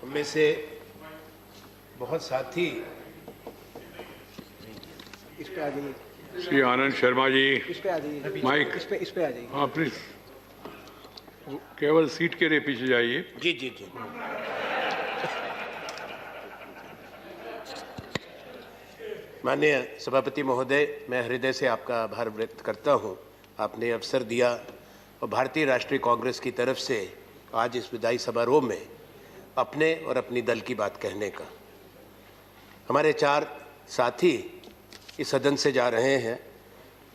उनमें से बहुत साथी इस पे आ जाइए, श्री आनंद शर्मा जी, इस पे आ जाइए, माइक। इस पे आ जाइए। हाँ प्लीज, केवल सीट के लिए पीछे जाइए। जी जी जी। माननीय सभापति महोदय, मैं हृदय से आपका आभार व्यक्त करता हूं। आपने अवसर दिया और भारतीय राष्ट्रीय कांग्रेस की तरफ से आज इस विधायी समारोह में अपने और अपनी दल की बात कहने का। हमारे 4 साथी इस सदन से जा रहे हैं,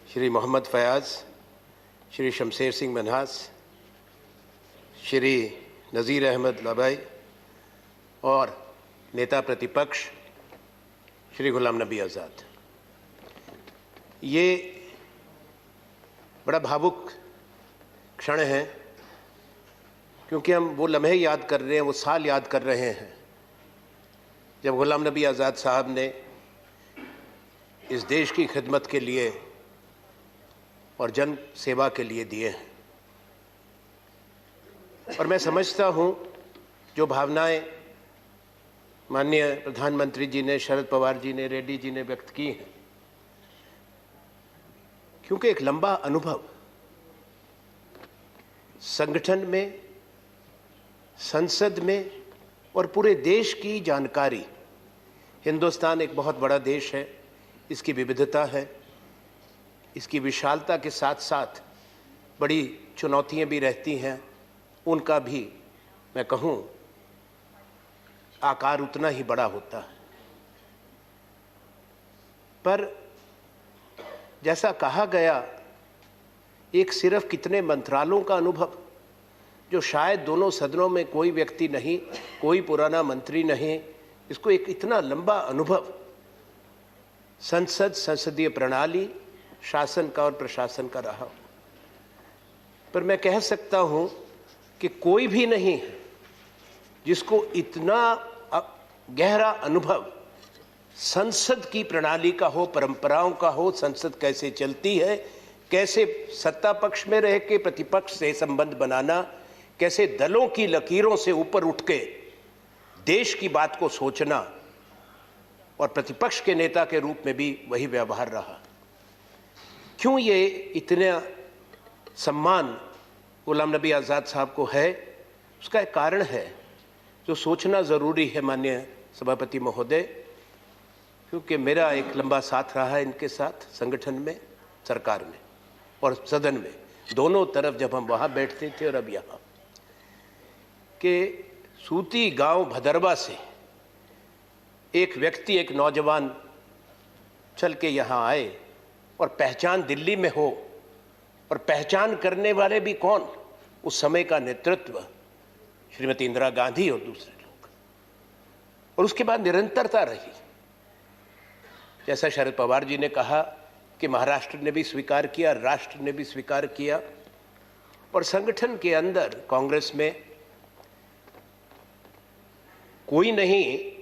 श्री मोहम्मद फयाज, श्री शमशेर सिंह मनहास, श्री नज़ीर अहमद लबाई और नेता प्रतिपक्ष श्री गुलाम नबी आज़ाद। ये बड़ा भावुक क्षण है, क्योंकि हम वो लम्हे याद कर रहे हैं, वो साल याद कर रहे हैं जब गुलाम नबी आज़ाद साहब ने इस देश की खिदमत के लिए और जन सेवा के लिए दिए हैं। और मैं समझता हूँ जो भावनाएं माननीय प्रधानमंत्री जी ने, शरद पवार जी ने, रेड्डी जी ने व्यक्त की हैं, क्योंकि एक लंबा अनुभव संगठन में, संसद में और पूरे देश की जानकारी। हिंदुस्तान एक बहुत बड़ा देश है, इसकी विविधता है, इसकी विशालता के साथ साथ बड़ी चुनौतियां भी रहती हैं, उनका भी मैं कहूँ आकार उतना ही बड़ा होता है। पर जैसा कहा गया, एक सिर्फ कितने मंत्रालयों का अनुभव, जो शायद दोनों सदनों में कोई व्यक्ति नहीं, कोई पुराना मंत्री नहीं, इसको एक इतना लंबा अनुभव संसद, संसदीय प्रणाली, शासन का और प्रशासन का रहा। पर मैं कह सकता हूं कि कोई भी नहीं है जिसको इतना गहरा अनुभव संसद की प्रणाली का हो, परंपराओं का हो, संसद कैसे चलती है, कैसे सत्ता पक्ष में रह के प्रतिपक्ष से संबंध बनाना, कैसे दलों की लकीरों से ऊपर उठ के देश की बात को सोचना, और प्रतिपक्ष के नेता के रूप में भी वही व्यवहार रहा। क्यों ये इतना सम्मान गुलाम नबी आज़ाद साहब को है, उसका एक कारण है जो सोचना ज़रूरी है माननीय सभापति महोदय, क्योंकि मेरा एक लंबा साथ रहा है इनके साथ, संगठन में, सरकार में और सदन में, दोनों तरफ जब हम वहाँ बैठते थे और अब यहाँ। कि सूती गांव भदरवा से एक व्यक्ति, एक नौजवान चल के यहाँ आए और पहचान दिल्ली में हो, और पहचान करने वाले भी कौन, उस समय का नेतृत्व, श्रीमती इंदिरा गांधी और दूसरे लोग, और उसके बाद निरंतरता रही। जैसा शरद पवार जी ने कहा कि महाराष्ट्र ने भी स्वीकार किया, राष्ट्र ने भी स्वीकार किया, और संगठन के अंदर कांग्रेस में कोई नहीं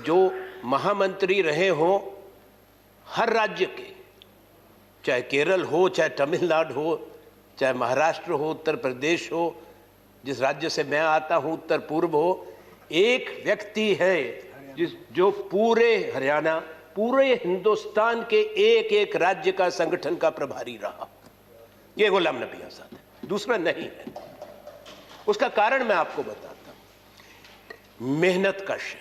जो महामंत्री रहे हों हर राज्य के, चाहे केरल हो, चाहे तमिलनाडु हो, चाहे महाराष्ट्र हो, उत्तर प्रदेश हो, जिस राज्य से मैं आता हूं उत्तर पूर्व हो, एक व्यक्ति है जो पूरे हरियाणा, पूरे हिंदुस्तान के एक एक राज्य का संगठन का प्रभारी रहा। ये गुलाम नबी आज़ाद है, दूसरा नहीं है। उसका कारण मैं आपको बताता हूं। मेहनत कश,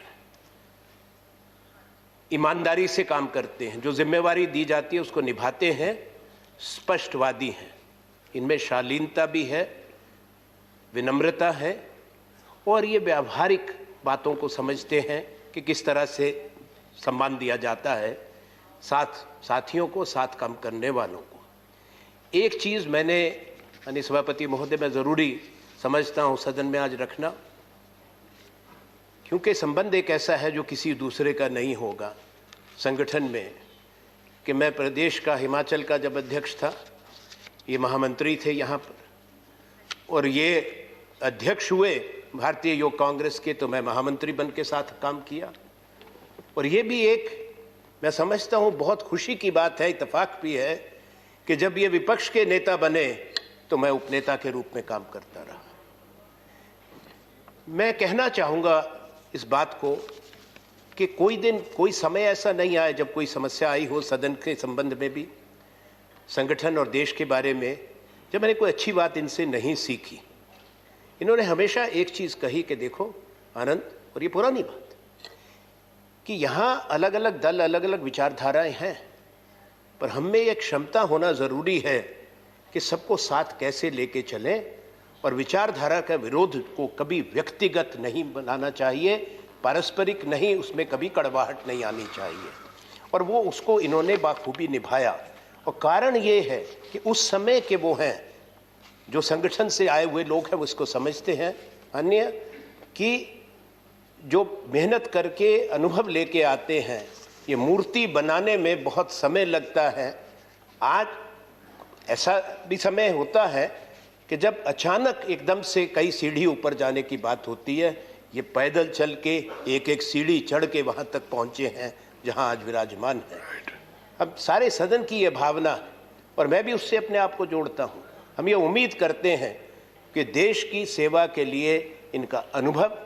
ईमानदारी से काम करते हैं, जो जिम्मेवारी दी जाती है उसको निभाते हैं, स्पष्टवादी हैं, इनमें शालीनता भी है, विनम्रता है, और ये व्यावहारिक बातों को समझते हैं कि किस तरह से सम्मान दिया जाता है साथियों को, साथ काम करने वालों को। एक चीज़ मैंने माननीय सभापति महोदय मैं ज़रूरी समझता हूँ सदन में आज रखना, क्योंकि संबंध एक ऐसा है जो किसी दूसरे का नहीं होगा संगठन में। कि मैं प्रदेश का, हिमाचल का जब अध्यक्ष था, ये महामंत्री थे यहाँ पर, और ये अध्यक्ष हुए भारतीय योग कांग्रेस के, तो मैं महामंत्री बन के साथ काम किया। और ये भी एक मैं समझता हूँ बहुत खुशी की बात है, इत्तेफाक भी है, कि जब ये विपक्ष के नेता बने तो मैं उपनेता के रूप में काम करता रहा। मैं कहना चाहूँगा इस बात को कि कोई दिन कोई समय ऐसा नहीं आया जब कोई समस्या आई हो सदन के संबंध में भी, संगठन और देश के बारे में, जब मैंने कोई अच्छी बात इनसे नहीं सीखी। इन्होंने हमेशा एक चीज़ कही कि देखो आनंद, और ये पुरानी बात, कि यहाँ अलग अलग दल, अलग अलग विचारधाराएं हैं, पर हम में एक क्षमता होना ज़रूरी है कि सबको साथ कैसे लेके चलें, और विचारधारा का विरोध को कभी व्यक्तिगत नहीं बनाना चाहिए, पारस्परिक नहीं, उसमें कभी कड़वाहट नहीं आनी चाहिए। और वो उसको इन्होंने बाखूबी निभाया। और कारण ये है कि उस समय के वो हैं जो संगठन से आए हुए लोग हैं, वो इसको समझते हैं। अन्य कि जो मेहनत करके अनुभव लेके आते हैं, ये मूर्ति बनाने में बहुत समय लगता है। आज ऐसा भी समय होता है कि जब अचानक एकदम से कई सीढ़ी ऊपर जाने की बात होती है। ये पैदल चल के एक एक सीढ़ी चढ़ के वहाँ तक पहुँचे हैं जहाँ आज विराजमान है। अब सारे सदन की ये भावना, और मैं भी उससे अपने आप को जोड़ता हूँ, हम ये उम्मीद करते हैं कि देश की सेवा के लिए इनका अनुभव,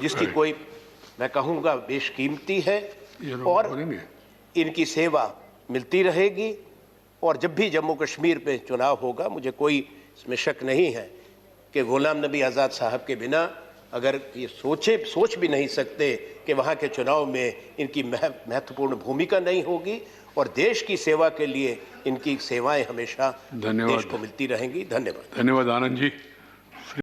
जिसकी कोई मैं कहूँगा बेशकीमती है, और इनकी सेवा मिलती रहेगी। और जब भी जम्मू कश्मीर पे चुनाव होगा, मुझे कोई इसमें शक नहीं है कि गुलाम नबी आज़ाद साहब के बिना अगर ये सोच भी नहीं सकते कि वहाँ के चुनाव में इनकी महत्वपूर्ण भूमिका नहीं होगी, और देश की सेवा के लिए इनकी सेवाएं हमेशा देश को मिलती रहेंगी। धन्यवाद। धन्यवाद आनंद जी।